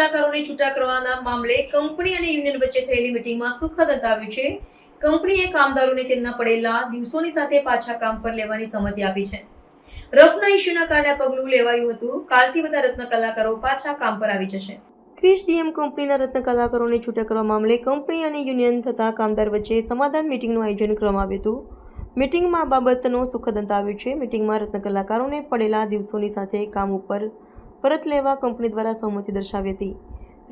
કલાકારોને છૂટા કરવાના મામલે કંપની અને યુનિયન વચ્ચે થયેલી મીટિંગમાં સુખદ અંત આવ્યું છે. કંપનીએ કામદારોને તેમના પડેલા દિવસોની સાથે પાછા કામ પર લેવાની સંમતિ આપી છે. રફના ઇસ્યુના કારણે પગલું લેવાયું હતું. કાલથી બધા રત્ન કલાકારો પાછા કામ પર આવી જશે. ક્રિશ ડીએમ કંપનીના રત્ન કલાકારોને છૂટા કરવા મામલે કંપની અને યુનિયન તથા કામદાર વચ્ચે સમાધાન મીટિંગનું આયોજન કરવામાં આવ્યું હતું. મીટિંગમાં આ બાબતનો સુખદ અંત આવ્યો છે. મીટિંગમાં રત્ન કલાકારોને પડેલા દિવસોની સાથે કામ ઉપર પરત લેવા કંપની દ્વારા સહમતિ દર્શાવી હતી.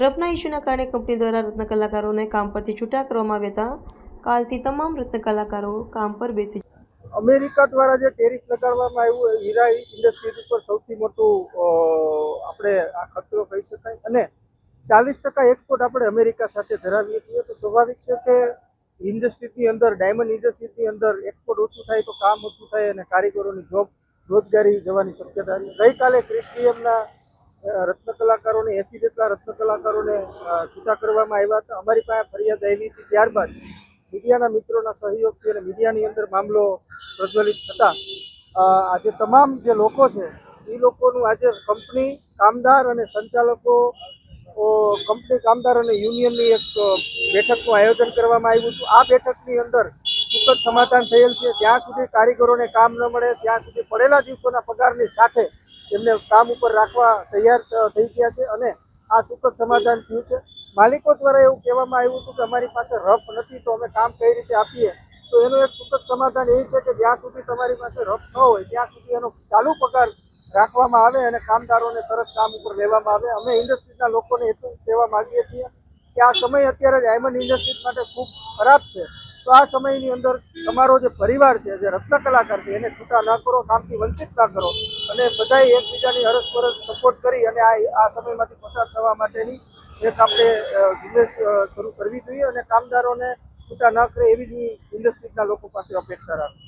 રફના ઇસ્યુના કારણે કંપની દ્વારા રત્ન કલાકારોને કામ પરથી છૂટા કરવામાં આવ્યા હતા. કાલથી તમામ રત્ન કલાકારો કામ પર બેસી. અમેરિકા દ્વારા જે ટેરિફ લગાડવામાં આવ્યું હીરા ઇન્ડસ્ટ્રી ઉપર સૌથી મોટું આપણે આ ખતરો કહી શકાય, અને 40% એક્સપોર્ટ આપણે અમેરિકા સાથે ધરાવીએ છીએ. તો સ્વાભાવિક છે કે ઇન્ડસ્ટ્રીની અંદર, ડાયમંડ ઇન્ડસ્ટ્રીની અંદર એક્સપોર્ટ ઓછું થાય તો કામ ઓછું થાય અને કારીગરોની જોબ રોજગારી જવાની શક્યતા રહી. ગઈકાલે ક્રિશ ડીએમના રત્ન કલાકારોને 80 જેટલા રત્ન કલાકારોને છૂટા કરવામાં આવ્યા હતા. અમારી પાસે ફરિયાદ આવી હતી. ત્યારબાદ મીડિયાના મિત્રોના સહયોગથી અને મીડિયાની અંદર મામલો પ્રજ્વલિત થતા આજે તમામ જે લોકો છે એ લોકોનું આજે કંપની, કામદાર અને સંચાલકો, કંપની, કામદાર અને યુનિયનની એક બેઠકનું આયોજન કરવામાં આવ્યું હતું. આ બેઠકની અંદર સુખદ સમાધાન થયેલ છે. જ્યાં સુધી કારીગરોને કામ ન મળે ત્યાં સુધી પડેલા દિવસોના પગારની સાથે એમને કામ ઉપર રાખવા તૈયાર થઈ ગયા છે અને આ સુખદ સમાધાન થયું છે. માલિકો દ્વારા એવું કહેવામાં આવ્યું હતું કે અમારી પાસે રફ નથી તો અમે કામ કઈ રીતે આપીએ. તો એનું એક સુખદ સમાધાન એ છે કે જ્યાં સુધી તમારી પાસે રફ ન હોય ત્યાં સુધી એનો ચાલુ પગાર રાખવામાં આવે અને કામદારોને તરત કામ ઉપર લેવામાં આવે. અમે ઇન્ડસ્ટ્રીના લોકોને એટલું કહેવા માંગીએ છીએ કે આ સમય અત્યારે ડાયમંડ ઇન્ડસ્ટ્રી માટે ખૂબ ખરાબ છે. તો આ સમયની અંદર તમારો જે પરિવાર છે, જે રત્ન કલાકાર છે, એને છૂટા ન કરો, કામથી વંચિત ના કરો અને બધાએ એકબીજાની અરસપરસ સપોર્ટ કરી અને આ સમયમાંથી પસાર થવા માટેની એક આપણે ઝુંબેશ શરૂ કરવી જોઈએ અને કામદારોને છૂટા ન કરે એવી જ ઇન્ડસ્ટ્રીના લોકો પાસે અપેક્ષા રાખું.